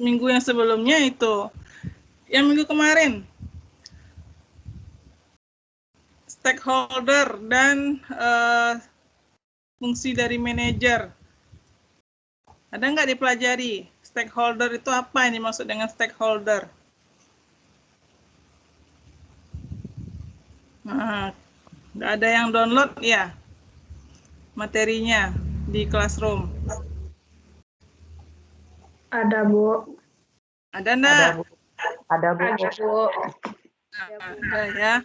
minggu yang sebelumnya itu. Yang minggu kemarin, stakeholder dan fungsi dari manajer. Ada nggak dipelajari? Stakeholder itu apa yang dimaksud dengan stakeholder? Nah, nggak ada yang download ya materinya di Classroom? Ada, Bu. Ada enggak? Ada, Bu. Ada, Bu. Ada ya.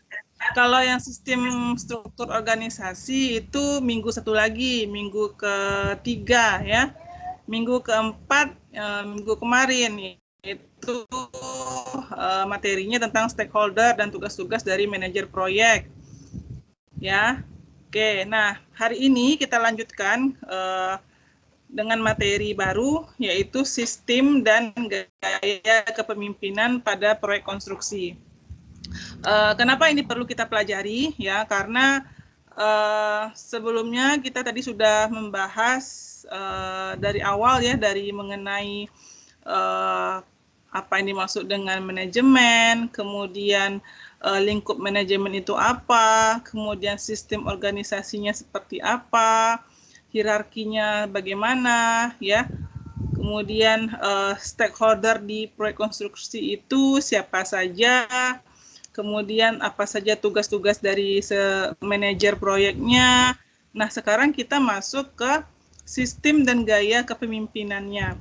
Kalau yang sistem struktur organisasi itu minggu satu lagi, minggu ketiga ya. Minggu keempat, minggu kemarin itu materinya tentang stakeholder dan tugas-tugas dari manajer proyek. Ya. Oke, nah hari ini kita lanjutkan dengan materi baru, yaitu sistem dan gaya kepemimpinan pada proyek konstruksi. Kenapa ini perlu kita pelajari? Ya, karena sebelumnya kita tadi sudah membahas dari awal ya, dari mengenai apa yang dimaksud dengan manajemen, kemudian lingkup manajemen itu apa, kemudian sistem organisasinya seperti apa, hierarkinya bagaimana, ya. Kemudian stakeholder di proyek konstruksi itu siapa saja, kemudian apa saja tugas-tugas dari manajer proyeknya. Nah, sekarang kita masuk ke sistem dan gaya kepemimpinannya.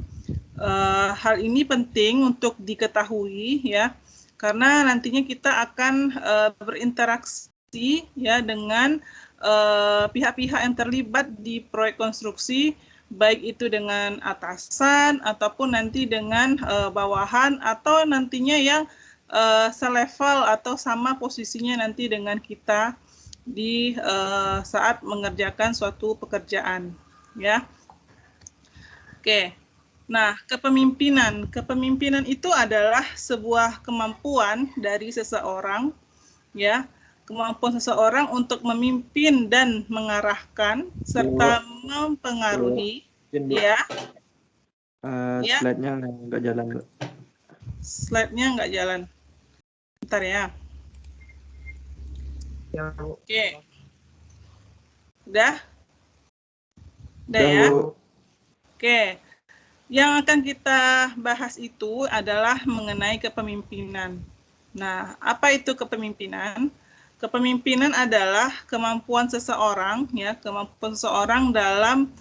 Hal ini penting untuk diketahui ya, karena nantinya kita akan berinteraksi ya dengan pihak-pihak yang terlibat di proyek konstruksi, baik itu dengan atasan ataupun nanti dengan bawahan atau nantinya yang selevel atau sama posisinya nanti dengan kita di saat mengerjakan suatu pekerjaan ya. Oke. Nah, kepemimpinan itu adalah sebuah kemampuan dari seseorang ya, kemampuan seseorang untuk memimpin dan mengarahkan serta mempengaruhi ya. Slide-nya nggak jalan. Slide-nya nggak jalan. Bentar ya. Oke. Udah? Udah ya? Oke. Yang akan kita bahas itu adalah mengenai kepemimpinan. Nah, apa itu kepemimpinan? Kepemimpinan adalah kemampuan seseorang ya, kemampuan seseorang dalam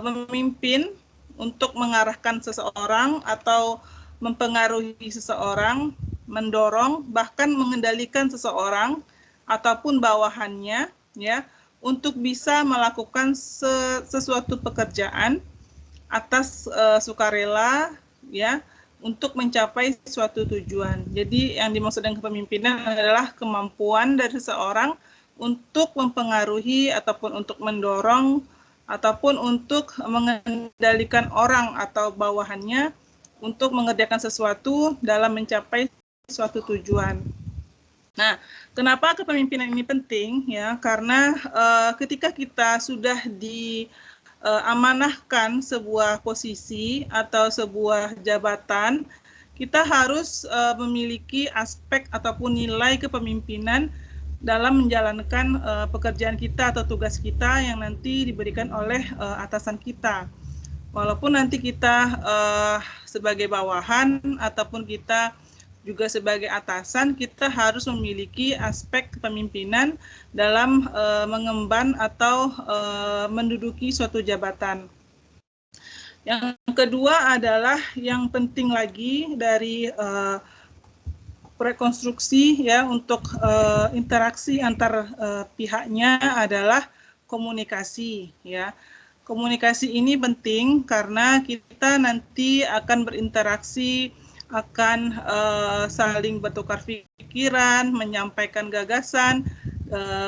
memimpin untuk mengarahkan seseorang atau mempengaruhi seseorang, mendorong bahkan mengendalikan seseorang ataupun bawahannya ya untuk bisa melakukan sesuatu pekerjaan atas sukarela ya untuk mencapai suatu tujuan. Jadi yang dimaksud dengan kepemimpinan adalah kemampuan dari seseorang untuk mempengaruhi ataupun untuk mendorong ataupun untuk mengendalikan orang atau bawahannya untuk mengerjakan sesuatu dalam mencapai suatu tujuan. Nah, kenapa kepemimpinan ini penting ya? Karena ketika kita sudah amanahkan sebuah posisi atau sebuah jabatan, kita harus memiliki aspek ataupun nilai kepemimpinan dalam menjalankan pekerjaan kita atau tugas kita yang nanti diberikan oleh atasan kita. Walaupun nanti kita sebagai bawahan ataupun kita juga sebagai atasan, kita harus memiliki aspek kepemimpinan dalam mengemban atau menduduki suatu jabatan. Yang kedua adalah yang penting lagi dari proyek konstruksi ya untuk interaksi antar pihaknya adalah komunikasi ya. Komunikasi ini penting karena kita nanti akan berinteraksi, akan saling bertukar pikiran, menyampaikan gagasan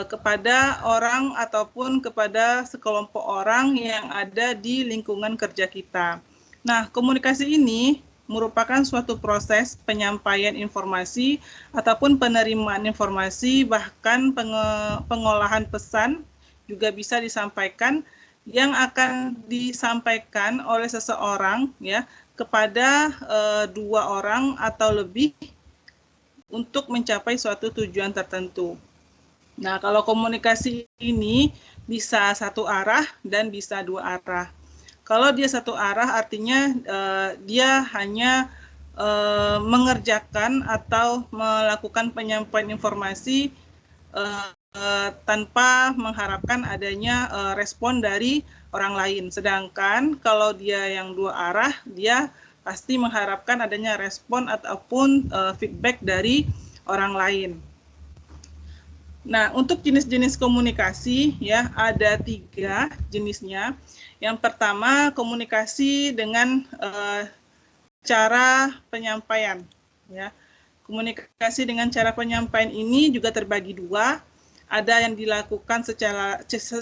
kepada orang ataupun kepada sekelompok orang yang ada di lingkungan kerja kita. Nah, komunikasi ini merupakan suatu proses penyampaian informasi ataupun penerimaan informasi, bahkan pengolahan pesan juga bisa disampaikan yang akan disampaikan oleh seseorang ya kepada dua orang atau lebih untuk mencapai suatu tujuan tertentu. Nah, kalau komunikasi ini bisa satu arah dan bisa dua arah. Kalau dia satu arah artinya dia hanya mengerjakan atau melakukan penyampaian informasi tanpa mengharapkan adanya respon dari orang lain. Sedangkan kalau dia yang dua arah, dia pasti mengharapkan adanya respon ataupun feedback dari orang lain. Nah, untuk jenis-jenis komunikasi ya ada 3 jenisnya. Yang pertama komunikasi dengan cara penyampaian ya. Komunikasi dengan cara penyampaian ini juga terbagi 2. Ada yang dilakukan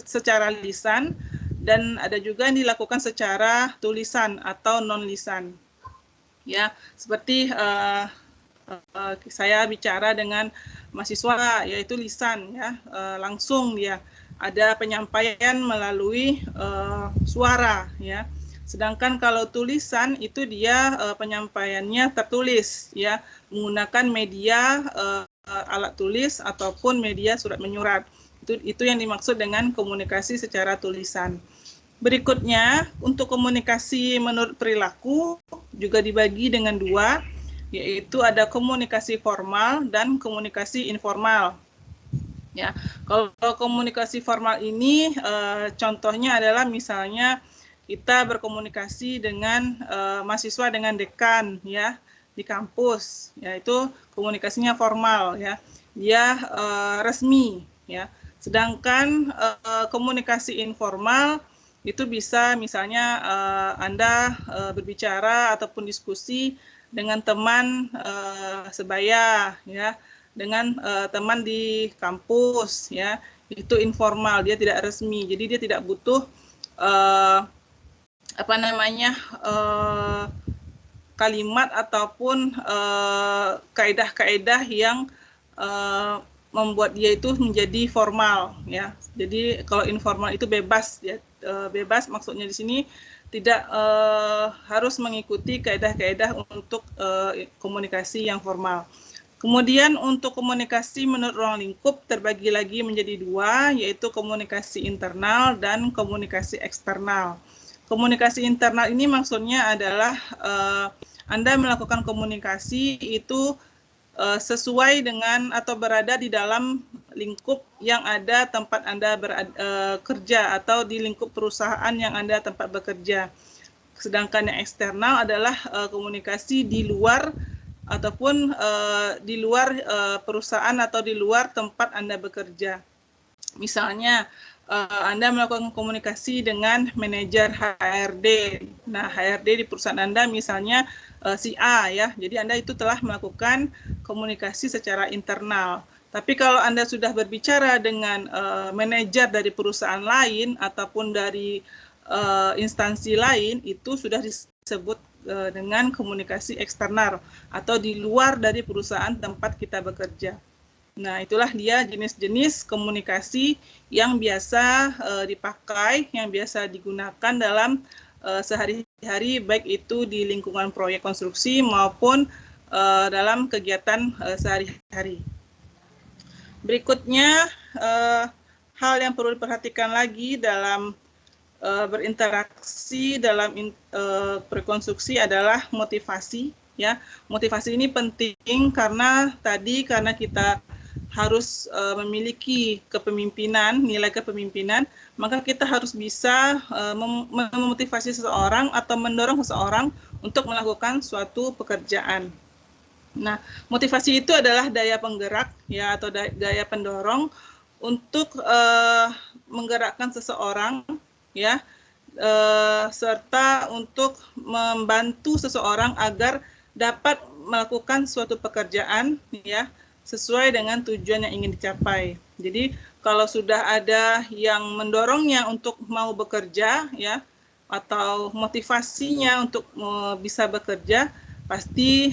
secara lisan dan ada juga yang dilakukan secara tulisan atau non lisan. Ya, seperti saya bicara dengan mahasiswa yaitu lisan ya, langsung ya. Ada penyampaian melalui suara ya. Sedangkan kalau tulisan itu dia penyampaiannya tertulis ya, menggunakan media alat tulis ataupun media surat menyurat. Itu yang dimaksud dengan komunikasi secara tulisan. Berikutnya, untuk komunikasi menurut perilaku juga dibagi dengan 2, yaitu ada komunikasi formal dan komunikasi informal. Ya, kalau komunikasi formal ini contohnya adalah misalnya kita berkomunikasi dengan mahasiswa dengan dekan ya di kampus, yaitu komunikasinya formal ya, dia resmi ya. Sedangkan komunikasi informal itu bisa misalnya Anda berbicara ataupun diskusi dengan teman sebaya ya, dengan teman di kampus ya, itu informal, dia tidak resmi, jadi dia tidak butuh kalimat ataupun kaedah-kaedah yang membuat dia itu menjadi formal ya. Jadi kalau informal itu bebas ya, bebas maksudnya di sini tidak harus mengikuti kaedah-kaedah untuk komunikasi yang formal. Kemudian untuk komunikasi menurut ruang lingkup terbagi lagi menjadi 2, yaitu komunikasi internal dan komunikasi eksternal. Komunikasi internal ini maksudnya adalah Anda melakukan komunikasi itu sesuai dengan atau berada di dalam lingkup yang ada tempat Anda bekerja atau di lingkup perusahaan yang Anda tempat bekerja. Sedangkan yang eksternal adalah komunikasi di luar ataupun di luar perusahaan atau di luar tempat Anda bekerja. Misalnya Anda melakukan komunikasi dengan manajer HRD. Nah, HRD di perusahaan Anda misalnya si A ya. Jadi Anda itu telah melakukan komunikasi secara internal. Tapi kalau Anda sudah berbicara dengan manajer dari perusahaan lain ataupun dari instansi lain, itu sudah disebut dengan komunikasi eksternal atau di luar dari perusahaan tempat kita bekerja. Nah, itulah dia jenis-jenis komunikasi yang biasa dipakai, yang biasa digunakan dalam sehari-hari, baik itu di lingkungan proyek konstruksi maupun dalam kegiatan sehari-hari. Berikutnya, hal yang perlu diperhatikan lagi dalam berinteraksi dalam rekonstruksi adalah motivasi. Ya, motivasi ini penting karena kita harus memiliki kepemimpinan, nilai kepemimpinan, maka kita harus bisa memotivasi seseorang atau mendorong seseorang untuk melakukan suatu pekerjaan. Nah, motivasi itu adalah daya penggerak ya atau daya pendorong untuk menggerakkan seseorang ya, serta untuk membantu seseorang agar dapat melakukan suatu pekerjaan ya sesuai dengan tujuan yang ingin dicapai. Jadi kalau sudah ada yang mendorongnya untuk mau bekerja ya atau motivasinya untuk bisa bekerja, pasti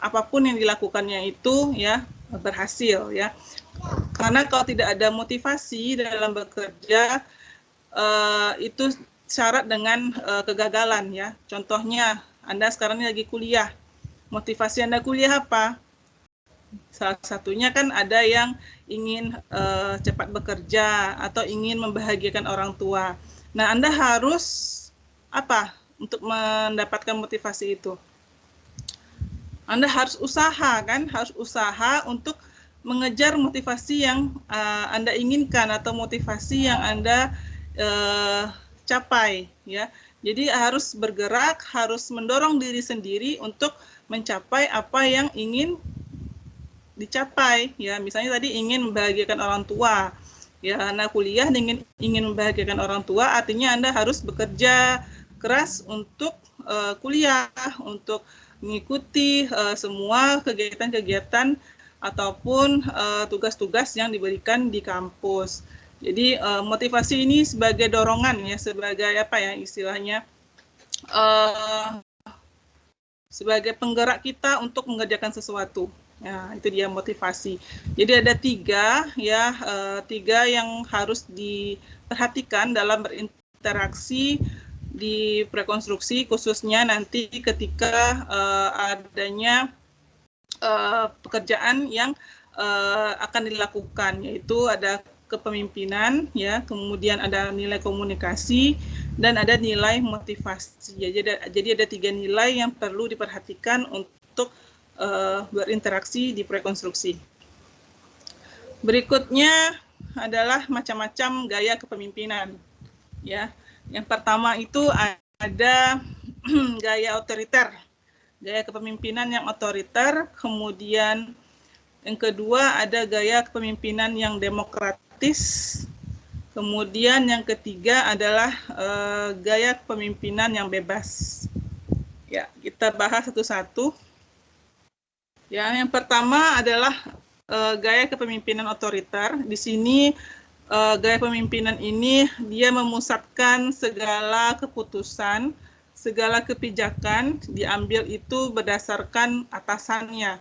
apapun yang dilakukannya itu ya berhasil ya. Karena kalau tidak ada motivasi dalam bekerja, itu syarat dengan kegagalan ya. Contohnya, Anda sekarang ini lagi kuliah. Motivasi Anda kuliah apa? Salah satunya kan ada yang ingin cepat bekerja atau ingin membahagiakan orang tua. Nah, Anda harus apa untuk mendapatkan motivasi itu? Anda harus usaha kan, harus usaha untuk mengejar motivasi yang Anda inginkan atau motivasi yang Anda capai ya. Jadi harus bergerak, harus mendorong diri sendiri untuk mencapai apa yang ingin dicapai ya. Misalnya tadi ingin membahagiakan orang tua ya, anak kuliah ingin membahagiakan orang tua, artinya Anda harus bekerja keras untuk kuliah, untuk mengikuti semua kegiatan-kegiatan ataupun tugas-tugas yang diberikan di kampus. Jadi motivasi ini sebagai dorongan ya, sebagai apa ya istilahnya, sebagai penggerak kita untuk mengerjakan sesuatu. Ya, itu dia motivasi. Jadi ada tiga ya, tiga yang harus diperhatikan dalam berinteraksi di prekonstruksi, khususnya nanti ketika adanya pekerjaan yang akan dilakukan, yaitu ada kepemimpinan ya, kemudian ada nilai komunikasi dan ada nilai motivasi. Jadi ada tiga nilai yang perlu diperhatikan untuk berinteraksi di prekonstruksi. Berikutnya adalah macam-macam gaya kepemimpinan. Ya, yang pertama itu ada gaya otoriter, gaya kepemimpinan yang otoriter. Kemudian yang kedua ada gaya kepemimpinan yang demokratis. Kemudian yang ketiga adalah gaya kepemimpinan yang bebas. Ya, kita bahas satu-satu. Ya, yang pertama adalah gaya kepemimpinan otoriter. Di sini gaya kepemimpinan ini dia memusatkan segala keputusan, segala kebijakan diambil itu berdasarkan atasannya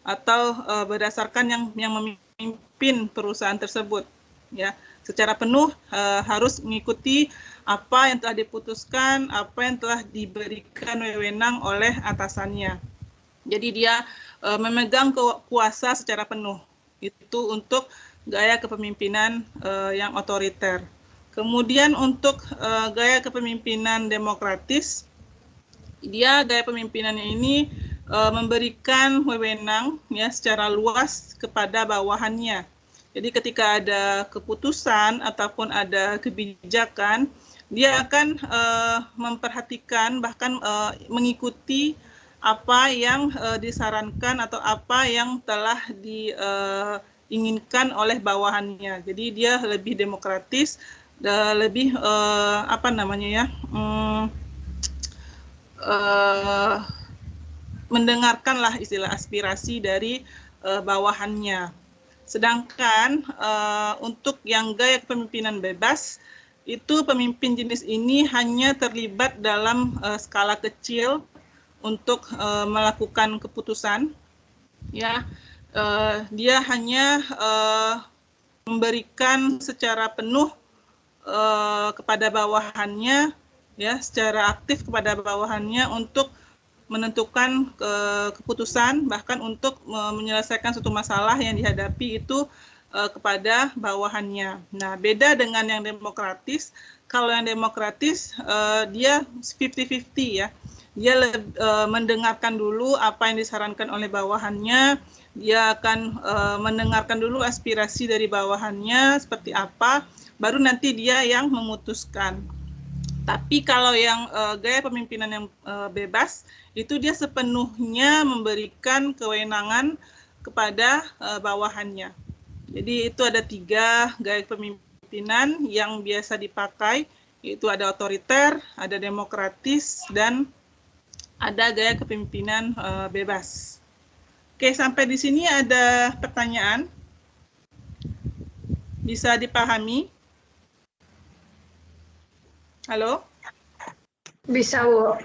atau berdasarkan yang memimpin perusahaan tersebut. Ya, secara penuh harus mengikuti apa yang telah diputuskan, apa yang telah diberikan wewenang oleh atasannya. Jadi dia memegang kuasa secara penuh. Itu untuk gaya kepemimpinan yang otoriter. Kemudian untuk gaya kepemimpinan demokratis, dia gaya pemimpinannya ini memberikan wewenang ya secara luas kepada bawahannya. Jadi ketika ada keputusan ataupun ada kebijakan, dia akan memperhatikan bahkan mengikuti apa yang disarankan atau apa yang telah diinginkan oleh bawahannya. Jadi dia lebih demokratis, lebih apa namanya ya, mendengarkanlah istilah aspirasi dari bawahannya. Sedangkan untuk yang gaya kepemimpinan bebas, itu pemimpin jenis ini hanya terlibat dalam skala kecil untuk melakukan keputusan, ya, dia hanya memberikan secara penuh kepada bawahannya, ya, secara aktif kepada bawahannya untuk menentukan keputusan, bahkan untuk menyelesaikan suatu masalah yang dihadapi itu kepada bawahannya. Nah, beda dengan yang demokratis. Kalau yang demokratis dia 50-50 ya. Dia mendengarkan dulu apa yang disarankan oleh bawahannya, dia akan mendengarkan dulu aspirasi dari bawahannya seperti apa, baru nanti dia yang memutuskan. Tapi kalau yang gaya pemimpinan yang bebas, itu dia sepenuhnya memberikan kewenangan kepada bawahannya. Jadi itu ada 3 gaya pemimpinan yang biasa dipakai, yaitu ada otoriter, ada demokratis, dan ada gaya kepemimpinan bebas. Oke, sampai di sini ada pertanyaan? Bisa dipahami? Halo? Bisa, Bu.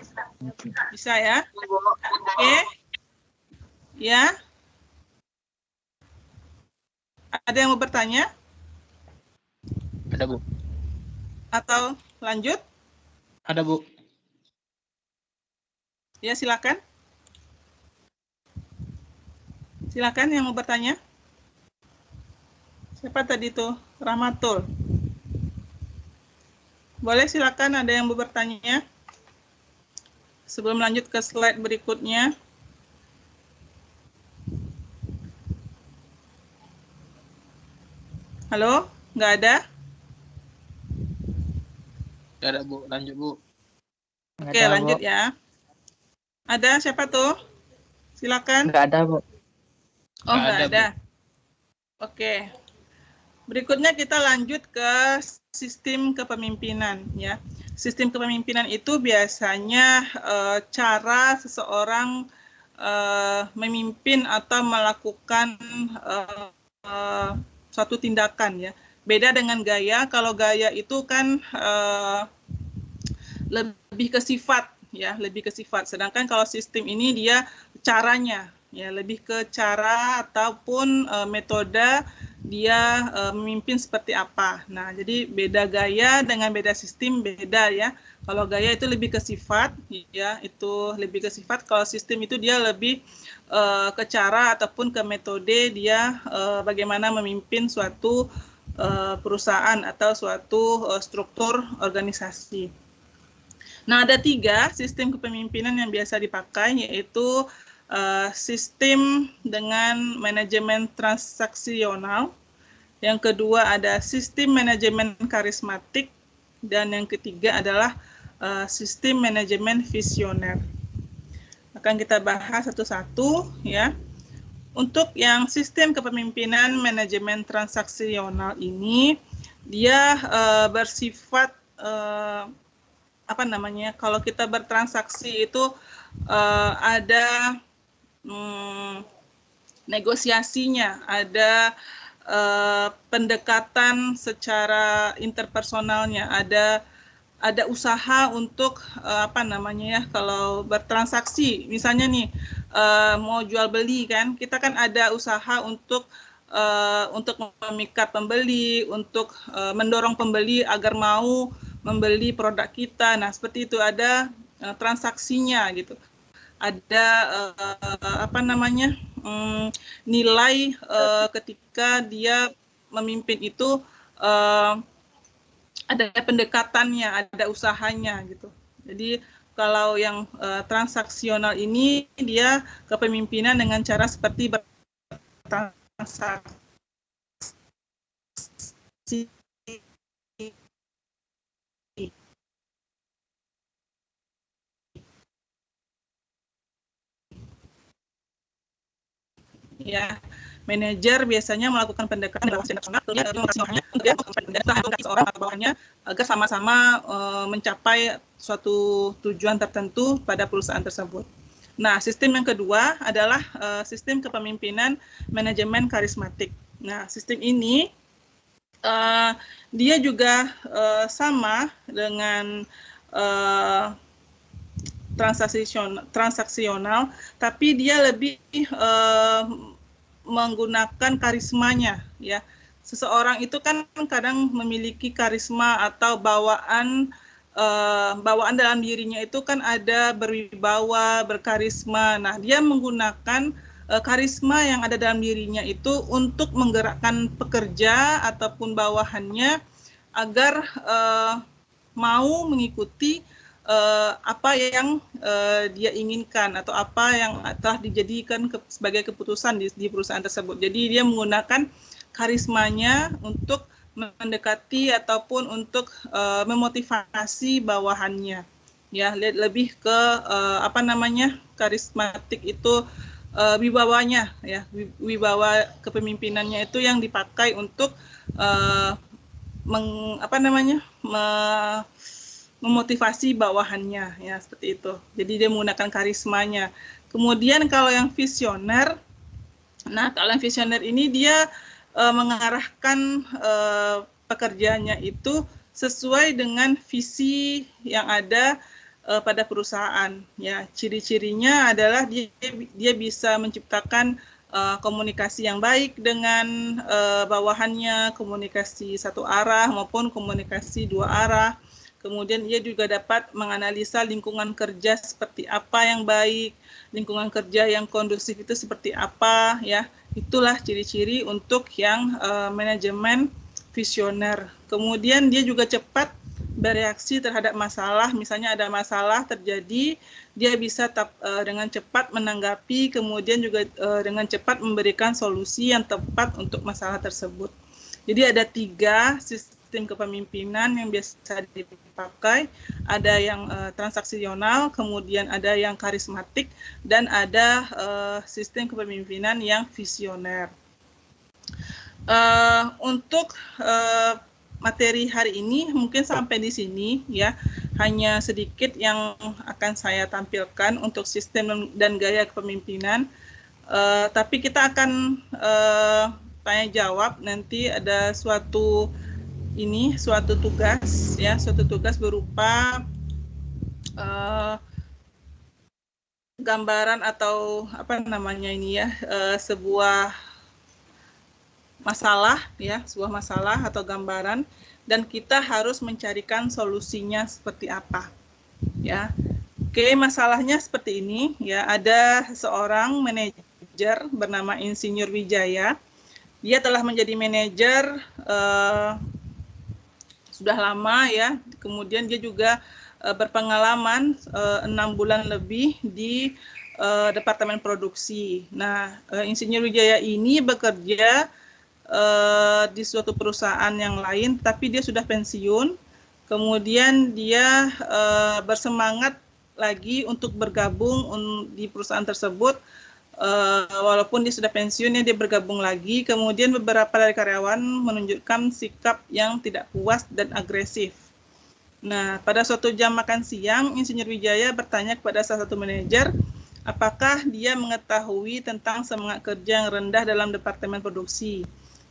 Bisa ya? Oke. Ya? Ada yang mau bertanya? Ada, Bu. atau lanjut? Ada, Bu. Ya, silakan. Silakan yang mau bertanya. Siapa tadi tuh? Rahmatul. Boleh silakan, ada yang mau bertanya? Sebelum lanjut ke slide berikutnya. Halo? Nggak ada? Nggak ada, Bu. Lanjut, Bu. Oke, lanjut ya. Ada siapa tuh? Silakan. Nggak ada, Bu. Oh, nggak ada. Bu. Oke. Berikutnya kita lanjut ke sistem kepemimpinan ya. Sistem kepemimpinan itu biasanya cara seseorang memimpin atau melakukan suatu tindakan ya. Beda dengan gaya. Kalau gaya itu kan lebih ke sifat ya, lebih ke sifat. Sedangkan kalau sistem ini dia caranya ya, lebih ke cara ataupun metode dia memimpin seperti apa. Nah, jadi beda gaya dengan beda sistem beda ya. Kalau gaya itu lebih ke sifat ya, itu lebih ke sifat. Kalau sistem itu dia lebih ke cara ataupun ke metode dia bagaimana memimpin suatu perusahaan atau suatu struktur organisasi. Nah, ada 3 sistem kepemimpinan yang biasa dipakai, yaitu sistem dengan manajemen transaksional, yang kedua ada sistem manajemen karismatik, dan yang ketiga adalah sistem manajemen visioner. Akan kita bahas satu-satu ya. Untuk yang sistem kepemimpinan manajemen transaksional ini, dia bersifat apa namanya, kalau kita bertransaksi itu ada negosiasinya, ada pendekatan secara interpersonalnya, ada usaha untuk apa namanya ya, kalau bertransaksi misalnya nih mau jual beli kan, kita kan ada usaha untuk memikat pembeli, untuk mendorong pembeli agar mau membeli produk kita. Nah, seperti itu, ada transaksinya gitu. Ada apa namanya, nilai ketika dia memimpin itu ada pendekatannya, ada usahanya gitu. Jadi kalau yang transaksional ini dia kepemimpinan dengan cara seperti bertransaksi ya. Manajer biasanya melakukan pendekatan dalam internasional seorang atau bawahannya agar sama-sama mencapai suatu tujuan tertentu pada perusahaan tersebut. Nah, sistem yang kedua adalah sistem kepemimpinan manajemen karismatik. Nah, sistem ini dia juga sama dengan transaksional, tapi dia lebih menggunakan karismanya ya. Seseorang itu kan kadang memiliki karisma atau bawaan dalam dirinya itu kan ada berwibawa, berkarisma. Nah, dia menggunakan karisma yang ada dalam dirinya itu untuk menggerakkan pekerja ataupun bawahannya agar mau mengikuti apa yang dia inginkan atau apa yang telah dijadikan sebagai keputusan di perusahaan tersebut. Jadi dia menggunakan karismanya untuk mendekati ataupun untuk memotivasi bawahannya. Ya, lebih ke apa namanya, karismatik itu wibawanya ya, wibawa kepemimpinannya itu yang dipakai untuk memotivasi bawahannya ya, seperti itu. Jadi dia menggunakan karismanya. Kemudian kalau yang visioner, nah kalau yang visioner ini dia mengarahkan pekerjaannya itu sesuai dengan visi yang ada pada perusahaan ya. Ciri-cirinya adalah dia bisa menciptakan komunikasi yang baik dengan bawahannya, komunikasi satu arah maupun komunikasi dua arah. Kemudian ia juga dapat menganalisa lingkungan kerja seperti apa yang baik, lingkungan kerja yang kondusif itu seperti apa, ya. Itulah ciri-ciri untuk yang manajemen visioner. Kemudian dia juga cepat bereaksi terhadap masalah, misalnya ada masalah terjadi, dia bisa dengan cepat menanggapi, kemudian juga dengan cepat memberikan solusi yang tepat untuk masalah tersebut. Jadi ada 3 sistem kepemimpinan yang biasa dipakai, ada yang transaksional, kemudian ada yang karismatik, dan ada sistem kepemimpinan yang visioner. Untuk materi hari ini mungkin sampai di sini ya, hanya sedikit yang akan saya tampilkan untuk sistem dan gaya kepemimpinan. Tapi kita akan tanya jawab, nanti ada suatu tugas ya, suatu tugas berupa gambaran atau apa namanya ini ya, sebuah masalah ya, sebuah masalah atau gambaran, dan kita harus mencarikan solusinya seperti apa ya. Oke, masalahnya seperti ini ya, ada seorang manajer bernama Insinyur Wijaya. Dia telah menjadi manajer sudah lama ya, kemudian dia juga berpengalaman 6 bulan lebih di Departemen Produksi. Nah, Insinyur Wijaya ini bekerja di suatu perusahaan yang lain, tapi dia sudah pensiun. Kemudian dia bersemangat lagi untuk bergabung di perusahaan tersebut. Walaupun dia sudah pensiun, dia bergabung lagi. Kemudian beberapa dari karyawan menunjukkan sikap yang tidak puas dan agresif. Nah, pada suatu jam makan siang, Insinyur Wijaya bertanya kepada salah satu manajer, apakah dia mengetahui tentang semangat kerja yang rendah dalam Departemen Produksi.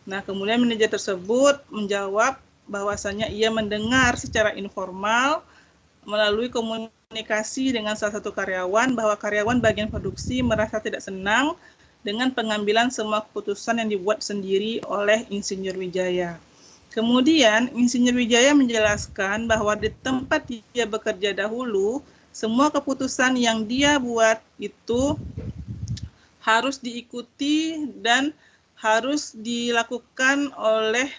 Nah, kemudian manajer tersebut menjawab bahwasanya ia mendengar secara informal melalui komunikasi dengan salah satu karyawan bahwa karyawan bagian produksi merasa tidak senang dengan pengambilan semua keputusan yang dibuat sendiri oleh Insinyur Wijaya. Kemudian Insinyur Wijaya menjelaskan bahwa di tempat dia bekerja dahulu, semua keputusan yang dia buat itu harus diikuti dan harus dilakukan oleh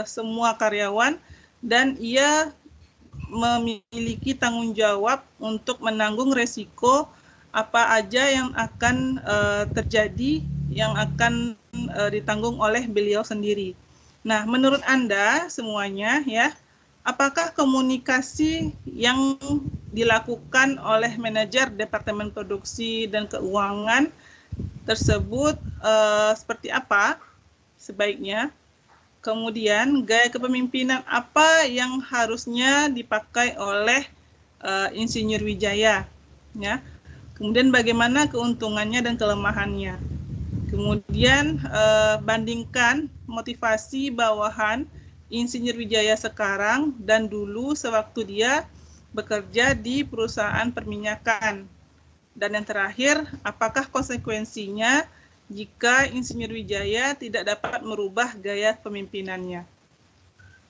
semua karyawan, dan ia memiliki tanggung jawab untuk menanggung resiko apa aja yang akan terjadi, yang akan ditanggung oleh beliau sendiri. Nah, menurut Anda semuanya ya, apakah komunikasi yang dilakukan oleh manajer Departemen Produksi dan Keuangan tersebut seperti apa sebaiknya? Kemudian gaya kepemimpinan apa yang harusnya dipakai oleh Insinyur Wijaya, ya. Kemudian bagaimana keuntungannya dan kelemahannya. Kemudian bandingkan motivasi bawahan Insinyur Wijaya sekarang dan dulu sewaktu dia bekerja di perusahaan perminyakan. Dan yang terakhir, apakah konsekuensinya jika Insinyur Wijaya tidak dapat merubah gaya pemimpinannya?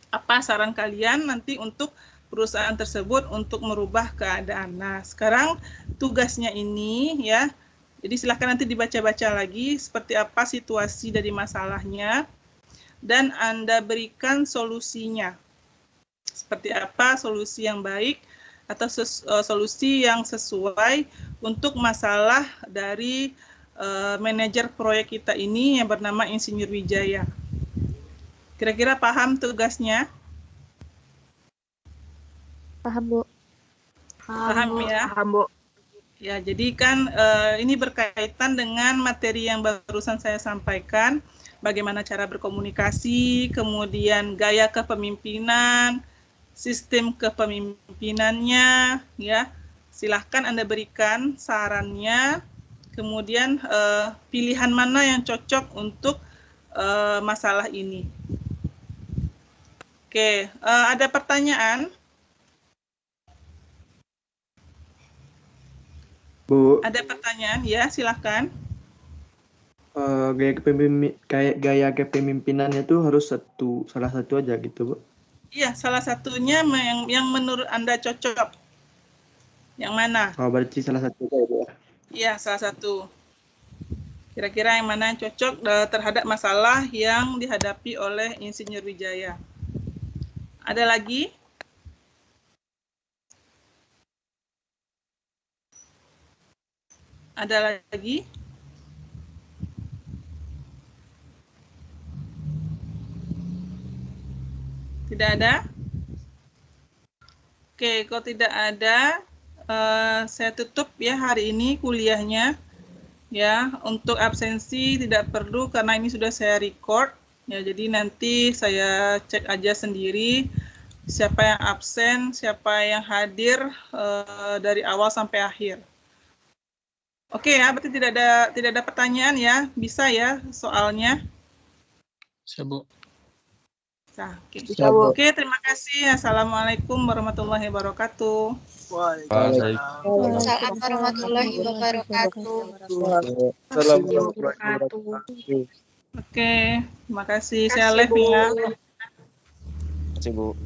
Apa saran kalian nanti untuk perusahaan tersebut untuk merubah keadaan? Nah, sekarang tugasnya ini ya, jadi silakan nanti dibaca-baca lagi seperti apa situasi dari masalahnya, dan Anda berikan solusinya. Seperti apa solusi yang baik atau solusi yang sesuai untuk masalah dari manajer proyek kita ini yang bernama Insinyur Wijaya. Kira-kira paham tugasnya? Paham, Bu. Paham ya? Paham, Bu. Ya, jadi kan ini berkaitan dengan materi yang barusan saya sampaikan, bagaimana cara berkomunikasi, kemudian gaya kepemimpinan, sistem kepemimpinannya, ya. Silahkan Anda berikan sarannya, kemudian pilihan mana yang cocok untuk masalah ini. Oke, ada pertanyaan? Bu, Ada pertanyaan? Ya, silahkan. gaya kepemimpinannya tuh harus salah satu aja gitu, Bu? Iya, salah satunya yang menurut Anda cocok. Yang mana? Oh, berarti salah satu aja ya, Bu? Iya, salah satu. Kira-kira yang mana yang cocok terhadap masalah yang dihadapi oleh Insinyur Wijaya. Ada lagi? Ada lagi? Tidak ada? Oke, kalau tidak ada, saya tutup ya hari ini kuliahnya. Ya, untuk absensi tidak perlu karena ini sudah saya record. Ya, jadi nanti saya cek aja sendiri siapa yang absen, siapa yang hadir dari awal sampai akhir. Oke ya, berarti tidak ada pertanyaan ya, bisa ya soalnya. Bisa, Bu. Nah, oke. Bisa, Bu. Oke, terima kasih. Assalamualaikum warahmatullahi wabarakatuh. Waalaikumsalam warahmatullahi wabarakatuh. Oke, terima kasih. Saya live ya. Terima kasih, Bu.